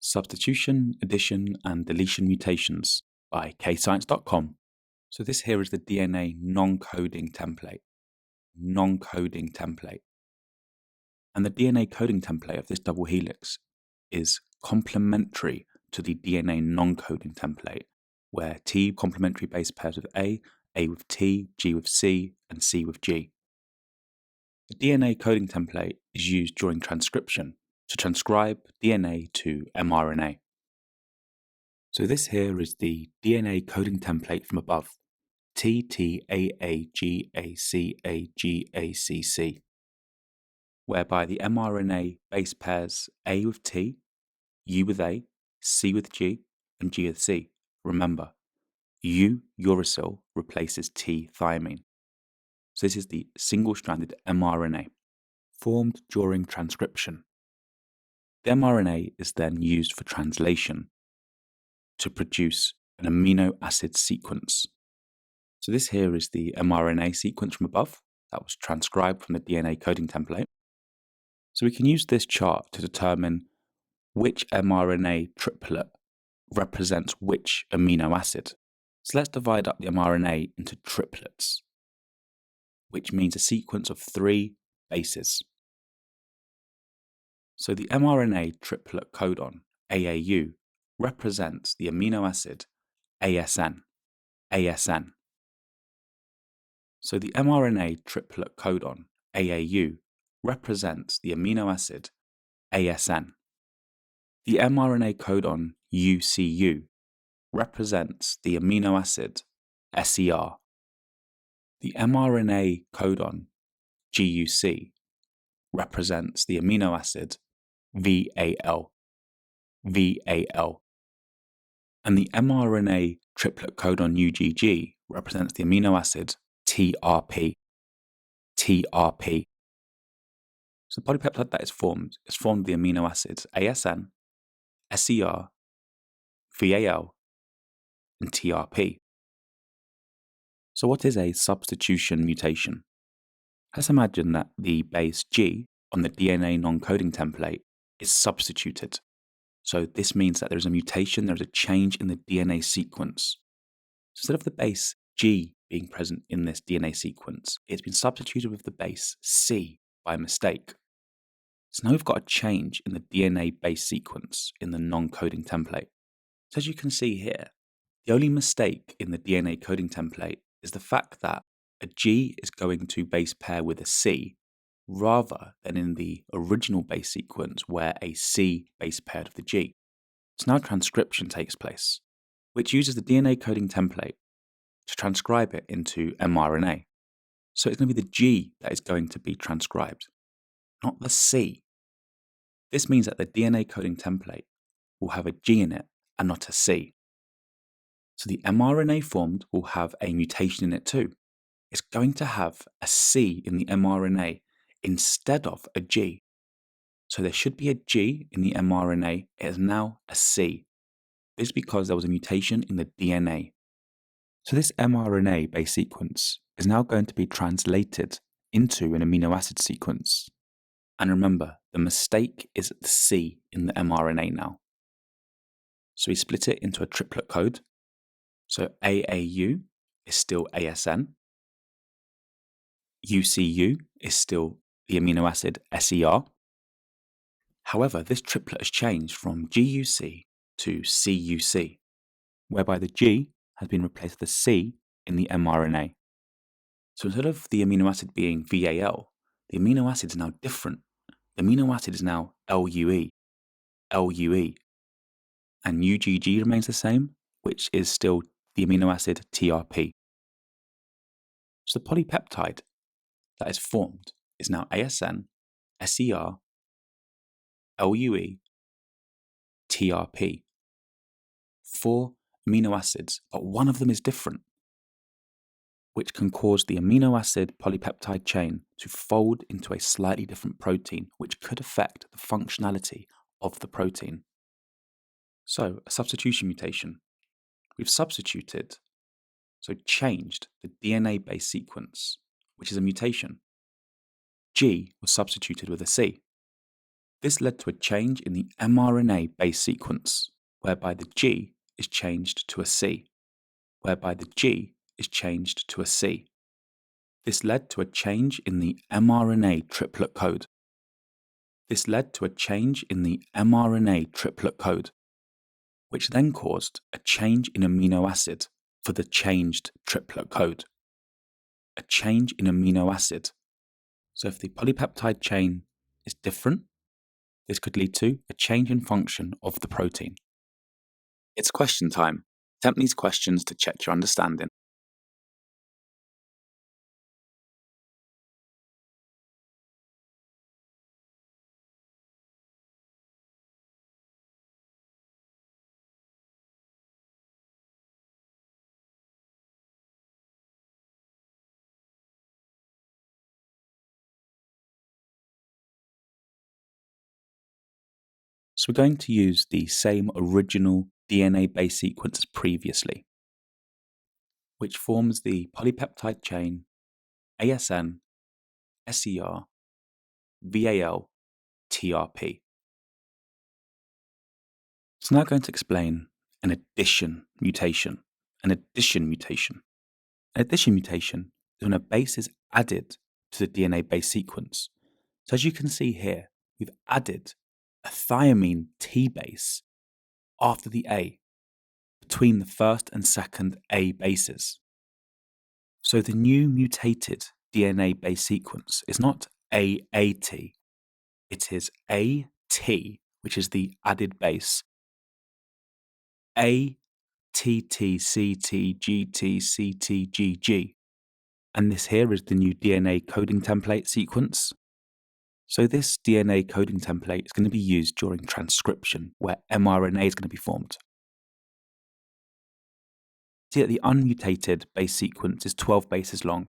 Substitution, Addition, and Deletion Mutations by KayScience.com. So this here is the DNA non-coding template. Non-coding template. And the DNA coding template of this double helix is complementary to the DNA non-coding template, where T complementary base pairs with A with T, G with C, and C with G. The DNA coding template is used during transcription to transcribe DNA to mRNA. So this here is the DNA coding template from above, TTAAGACAGACC, whereby the mRNA base pairs A with T, U with A, C with G, and G with C. Remember, U uracil replaces T thymine. So this is the single-stranded mRNA formed during transcription. The mRNA is then used for translation to produce an amino acid sequence. So this here is the mRNA sequence from above that was transcribed from the DNA coding template. So we can use this chart to determine which mRNA triplet represents which amino acid. So let's divide up the mRNA into triplets, which means a sequence of 3 bases. So the mRNA triplet codon, AAU, represents the amino acid ASN. ASN. So the mRNA triplet codon, AAU, represents the amino acid ASN. The mRNA codon UCU represents the amino acid SER. The mRNA codon GUC represents the amino acid VAL. VAL. And the mRNA triplet codon UGG represents the amino acid TRP. TRP. So the polypeptide that is formed the amino acids ASN, SER, VAL, and TRP. So what is a substitution mutation? Let's imagine that the base G on the DNA non-coding template is substituted. So this means that there's a mutation, there's a change in the DNA sequence. So instead of the base G being present in this DNA sequence, it's been substituted with the base C by mistake. So now we've got a change in the DNA base sequence in the non-coding template. So as you can see here, the only mistake in the DNA coding template is the fact that a G is going to base pair with a C rather than in the original base sequence where a C base paired with the G. So now transcription takes place, which uses the DNA coding template to transcribe it into mRNA. So it's going to be the G that is going to be transcribed, not the C. This means that the DNA coding template will have a G in it and not a C. So the mRNA formed will have a mutation in it too. It's going to have a C in the mRNA instead of a G. So there should be a G in the mRNA, it is now a C. This is because there was a mutation in the DNA. So this mRNA base sequence is now going to be translated into an amino acid sequence. And remember, the mistake is the C in the mRNA now. So we split it into a triplet code. So AAU is still ASN. UCU is still the amino acid SER. However, this triplet has changed from GUC to CUC, whereby the G has been replaced with a C in the mRNA. So instead of the amino acid being VAL, the amino acid is now different. The amino acid is now LUE, LUE, and UGG remains the same, which is still the amino acid TRP. So the polypeptide that is formed is now ASN, SER, LUE, TRP. 4 amino acids, but one of them is different, which can cause the amino acid polypeptide chain to fold into a slightly different protein, which could affect the functionality of the protein. So, a substitution mutation. We've substituted, so changed the DNA base sequence, which is a mutation. G was substituted with a C. This led to a change in the mRNA base sequence, whereby the G is changed to a C, whereby the G is changed to a C. This led to a change in the mRNA triplet code. This led to a change in the mRNA triplet code, which then caused a change in amino acid for the changed triplet code. A change in amino acid. So if the polypeptide chain is different, this could lead to a change in function of the protein. It's question time. Attempt these questions to check your understanding. So we're going to use the same original DNA base sequence as previously, which forms the polypeptide chain ASN, SER, VAL, TRP. So now I'm going to explain an addition mutation. An addition mutation. An addition mutation is when a base is added to the DNA base sequence. So as you can see here, we've added a thiamine T base after the A, between the first and second A bases. So the new mutated DNA base sequence is not AAT, it is AT, which is the added base, ATTCTGTCTGG, and this here is the new DNA coding template sequence. So this DNA coding template is going to be used during transcription, where mRNA is going to be formed. See that the unmutated base sequence is 12 bases long,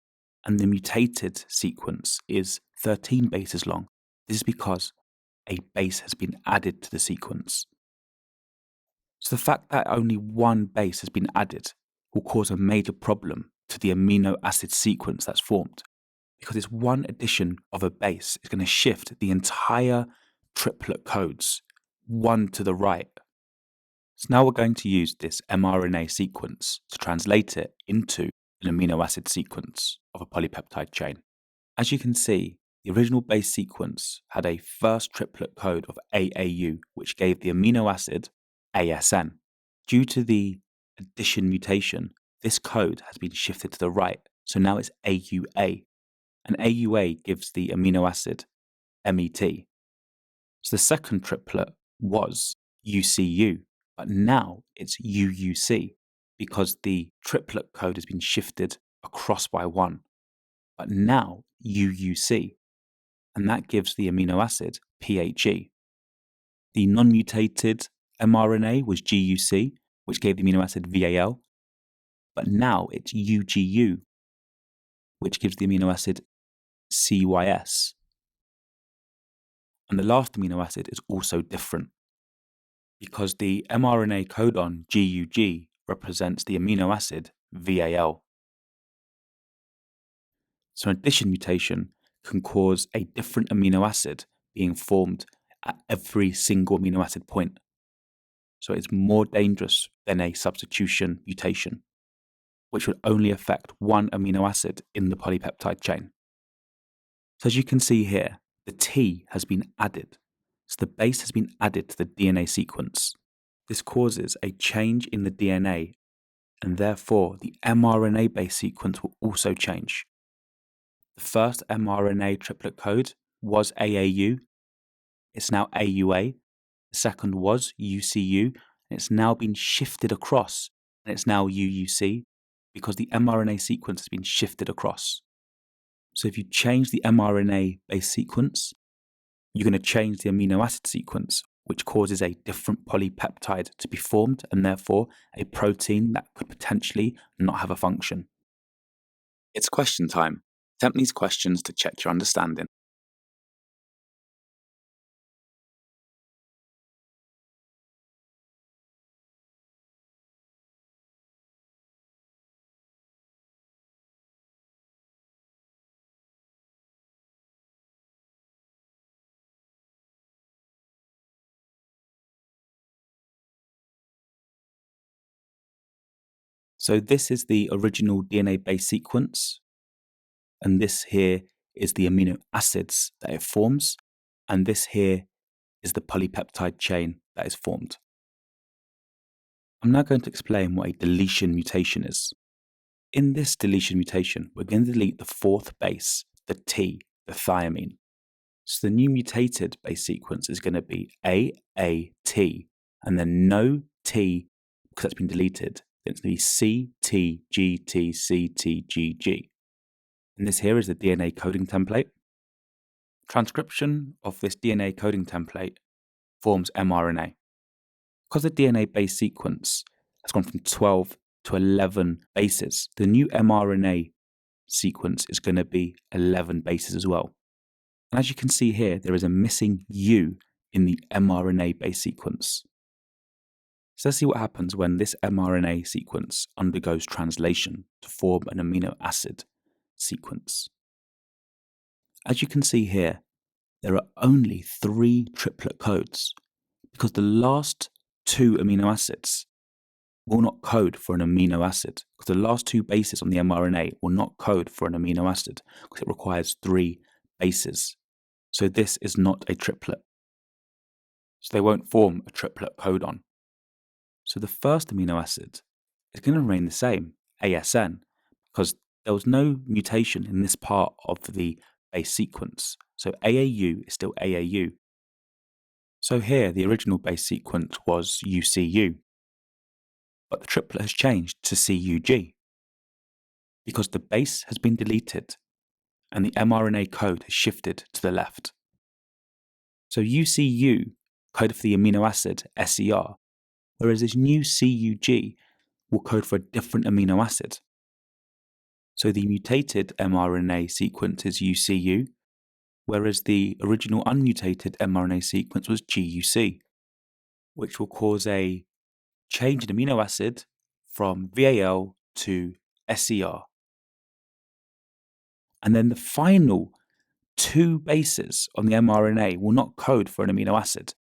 and the mutated sequence is 13 bases long. This is because a base has been added to the sequence. So the fact that only one base has been added will cause a major problem to the amino acid sequence that's formed, because this one addition of a base is going to shift the entire triplet codes one to the right. So now we're going to use this mRNA sequence to translate it into an amino acid sequence of a polypeptide chain. As you can see, the original base sequence had a first triplet code of AAU, which gave the amino acid ASN. Due to the addition mutation, this code has been shifted to the right, so now it's AUA, and AUA gives the amino acid MET. So the second triplet was UCU, but now it's UUC because the triplet code has been shifted across by one, but now UUC, and that gives the amino acid PHE. The non-mutated mRNA was GUC, which gave the amino acid VAL, but now it's UGU, which gives the amino acid CYS. And the last amino acid is also different, because the mRNA codon GUG represents the amino acid VAL. So an addition mutation can cause a different amino acid being formed at every single amino acid point. So it's more dangerous than a substitution mutation, which would only affect one amino acid in the polypeptide chain. So as you can see here, the T has been added. So the base has been added to the DNA sequence. This causes a change in the DNA, and therefore the mRNA base sequence will also change. The first mRNA triplet code was AAU. It's now AUA. The second was UCU, and it's now been shifted across, and it's now UUC because the mRNA sequence has been shifted across. So if you change the mRNA base sequence, you're going to change the amino acid sequence, which causes a different polypeptide to be formed, and therefore a protein that could potentially not have a function. It's question time. Attempt these questions to check your understanding. So this is the original DNA base sequence, and this here is the amino acids that it forms, and this here is the polypeptide chain that is formed. I'm now going to explain what a deletion mutation is. In this deletion mutation, we're going to delete the fourth base, the T, the thiamine. So the new mutated base sequence is going to be AAT, and then no T, because that's been deleted. It's going to be CTGTCTGG. And this here is the DNA coding template. Transcription of this DNA coding template forms mRNA. Because the DNA base sequence has gone from 12 to 11 bases, the new mRNA sequence is going to be 11 bases as well. And as you can see here, there is a missing U in the mRNA base sequence. So let's see what happens when this mRNA sequence undergoes translation to form an amino acid sequence. As you can see here, there are only 3 triplet codes because the last 2 amino acids will not code for an amino acid, because the last 2 bases on the mRNA will not code for an amino acid because it requires 3 bases. So this is not a triplet. So they won't form a triplet codon. So the first amino acid is going to remain the same, ASN, because there was no mutation in this part of the base sequence. So AAU is still AAU. So here the original base sequence was UCU, but the triplet has changed to CUG because the base has been deleted and the mRNA code has shifted to the left. So UCU coded for the amino acid SER, whereas this new CUG will code for a different amino acid. So the mutated mRNA sequence is UCU, whereas the original unmutated mRNA sequence was GUC, which will cause a change in amino acid from VAL to SER. And then the final 2 bases on the mRNA will not code for an amino acid.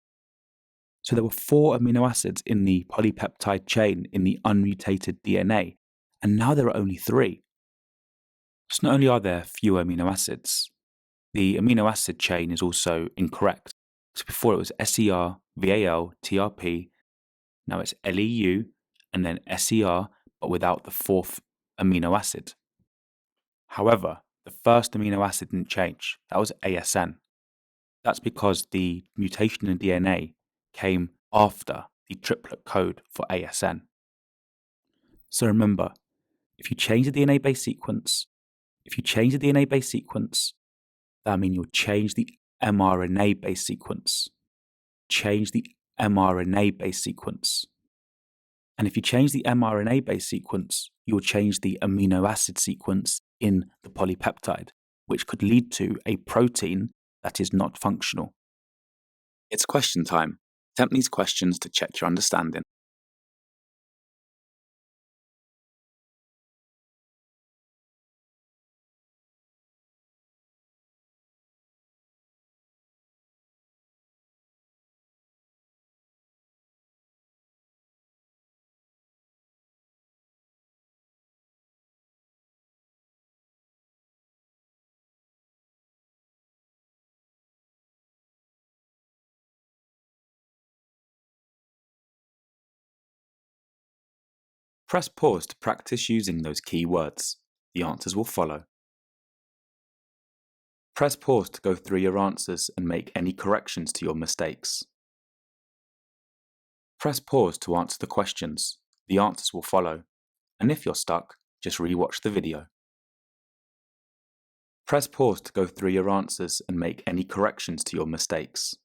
So there were 4 amino acids in the polypeptide chain in the unmutated DNA, and now there are only 3. So not only are there fewer amino acids, the amino acid chain is also incorrect. So before it was SER, VAL, TRP, now it's LEU, and then SER, but without the 4th amino acid. However, the first amino acid didn't change. That was ASN. That's because the mutation in DNA came after the triplet code for ASN. So remember, if you change the DNA base sequence, that means you'll change the mRNA base sequence. Change the mRNA base sequence. And if you change the mRNA base sequence, you'll change the amino acid sequence in the polypeptide, which could lead to a protein that is not functional. It's question time. Attempt these questions to check your understanding. Press pause to practice using those key words. The answers will follow. Press pause to go through your answers and make any corrections to your mistakes. Press pause to answer the questions. The answers will follow. And if you're stuck, just re-watch the video. Press pause to go through your answers and make any corrections to your mistakes.